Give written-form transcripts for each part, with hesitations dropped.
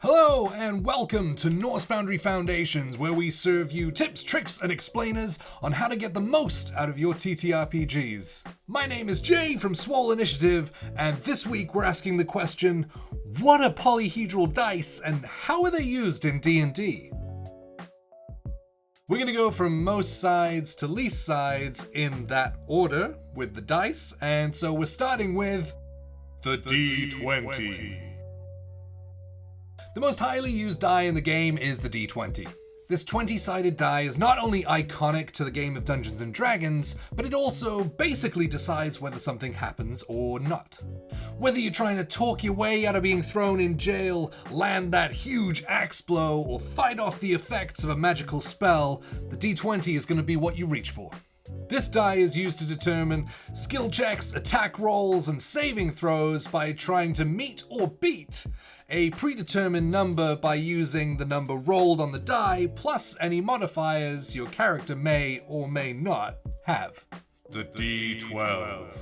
Hello and welcome to NorseFoundry Foundations, where we serve you tips, tricks, and explainers on how to get the most out of your TTRPGs. My name is Jade from Swole Initiative, and this week we're asking the question, what are polyhedral dice and how are they used in D&D? We're going to go from most sides to least sides in that order with the dice, and so we're starting with the D20. The most highly used die in the game is the D20. This 20-sided die is not only iconic to the game of Dungeons & Dragons, but it also basically decides whether something happens or not. Whether you're trying to talk your way out of being thrown in jail, land that huge axe blow, or fight off the effects of a magical spell, the D20 is going to be what you reach for. This die is used to determine skill checks, attack rolls, and saving throws by trying to meet or beat a predetermined number by using the number rolled on the die plus any modifiers your character may or may not have. The D12.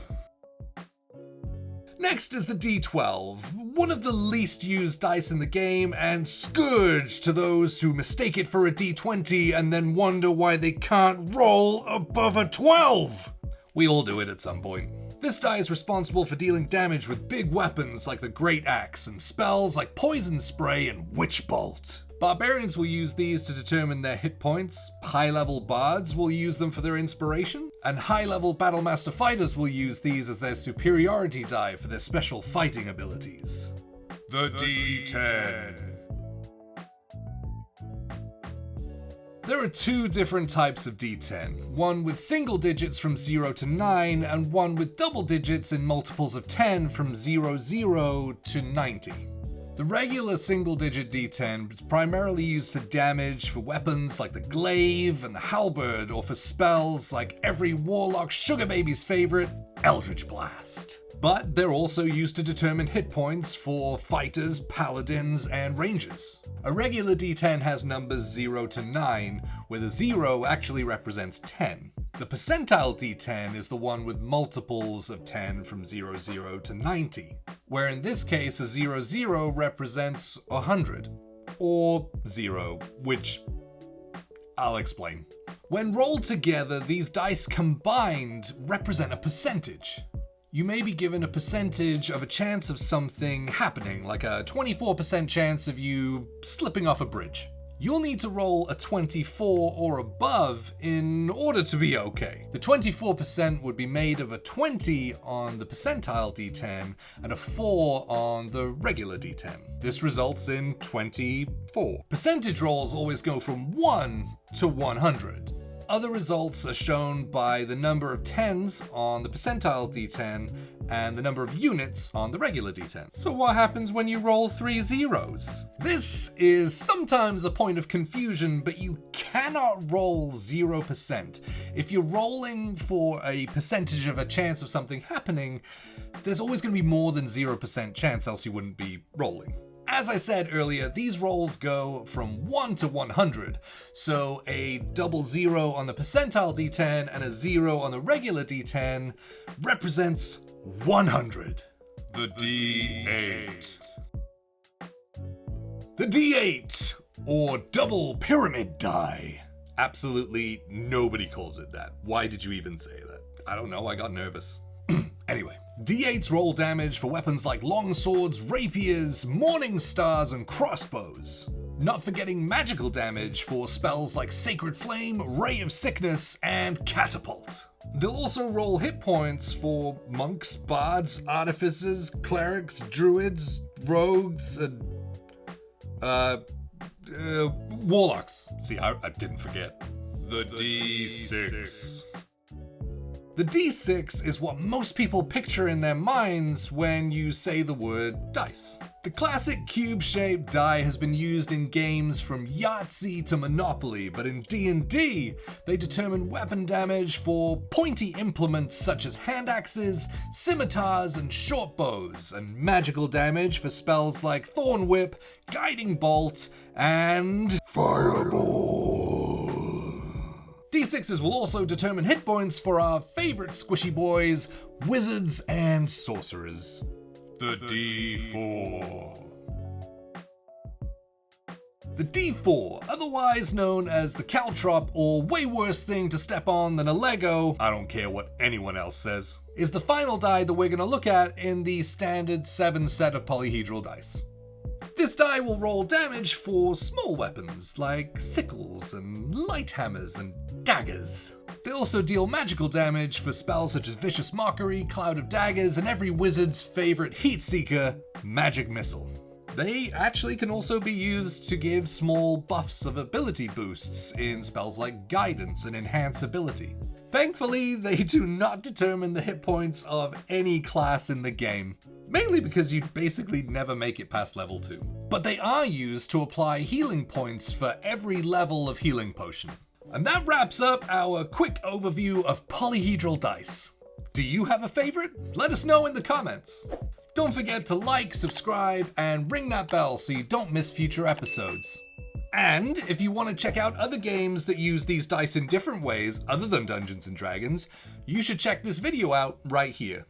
Next is the D12, one of the least used dice in the game and scourge to those who mistake it for a D20 and then wonder why they can't roll above a 12. We all do it at some point. This die is responsible for dealing damage with big weapons like the Great Axe and spells like Poison Spray and Witch Bolt. Barbarians will use these to determine their hit points, high-level bards will use them for their inspiration, and high-level Battlemaster fighters will use these as their superiority die for their special fighting abilities. The D10. There are two different types of D10, one with single digits from 0 to 9, and one with double digits in multiples of 10 from 00 to 90. The regular single-digit D10 is primarily used for damage for weapons like the glaive and the halberd, or for spells like every warlock sugar baby's favorite, Eldritch Blast. But they're also used to determine hit points for fighters, paladins, and rangers. A regular D10 has numbers 0 to 9, where the 0 actually represents 10. The percentile D10 is the one with multiples of 10 from 00 to 90, where in this case a 00 represents 100, or 0, which I'll explain. When rolled together, these dice combined represent a percentage. You may be given a percentage of a chance of something happening, like a 24% chance of you slipping off a bridge. You'll need to roll a 24 or above in order to be okay. The 24% would be made of a 20 on the percentile D10 and a 4 on the regular D10. This results in 24. Percentage rolls always go from 1 to 100. Other results are shown by the number of 10s on the percentile D10 and the number of units on the regular D10. So what happens when you roll 3 zeros? This is sometimes a point of confusion, but you cannot roll 0%. If you're rolling for a percentage of a chance of something happening, there's always going to be more than 0% chance, else you wouldn't be rolling. As I said earlier, these rolls go from 1 to 100, so a double 0 on the percentile D10 and a 0 on the regular D10 represents 100. The D8. The D8, or double pyramid die. Absolutely nobody calls it that. Why did you even say that? I don't know, I got nervous. Anyway, D8s roll damage for weapons like longswords, rapiers, morning stars, and crossbows. Not forgetting magical damage for spells like Sacred Flame, Ray of Sickness, and Catapult. They'll also roll hit points for monks, bards, artificers, clerics, druids, rogues, and warlocks. See, I didn't forget. The D6. The D6 is what most people picture in their minds when you say the word dice. The classic cube-shaped die has been used in games from Yahtzee to Monopoly, but in D&D, they determine weapon damage for pointy implements such as hand axes, scimitars, and short bows, and magical damage for spells like Thorn Whip, Guiding Bolt, and Fireball. D6s will also determine hit points for our favorite squishy boys, wizards and sorcerers. The D4. The D4, otherwise known as the caltrop, or way worse thing to step on than a Lego, I don't care what anyone else says, is the final die that we're going to look at in the standard 7 set of polyhedral dice. This die will roll damage for small weapons like sickles and light hammers and daggers. They also deal magical damage for spells such as Vicious Mockery, Cloud of Daggers, and every wizard's favorite heat seeker, Magic Missile. They actually can also be used to give small buffs of ability boosts in spells like Guidance and Enhance Ability. Thankfully, they do not determine the hit points of any class in the game, mainly because you basically never make it past level 2. But they are used to apply healing points for every level of healing potion. And that wraps up our quick overview of polyhedral dice. Do you have a favorite? Let us know in the comments. Don't forget to like, subscribe, and ring that bell so you don't miss future episodes. And if you want to check out other games that use these dice in different ways other than Dungeons & Dragons, you should check this video out right here.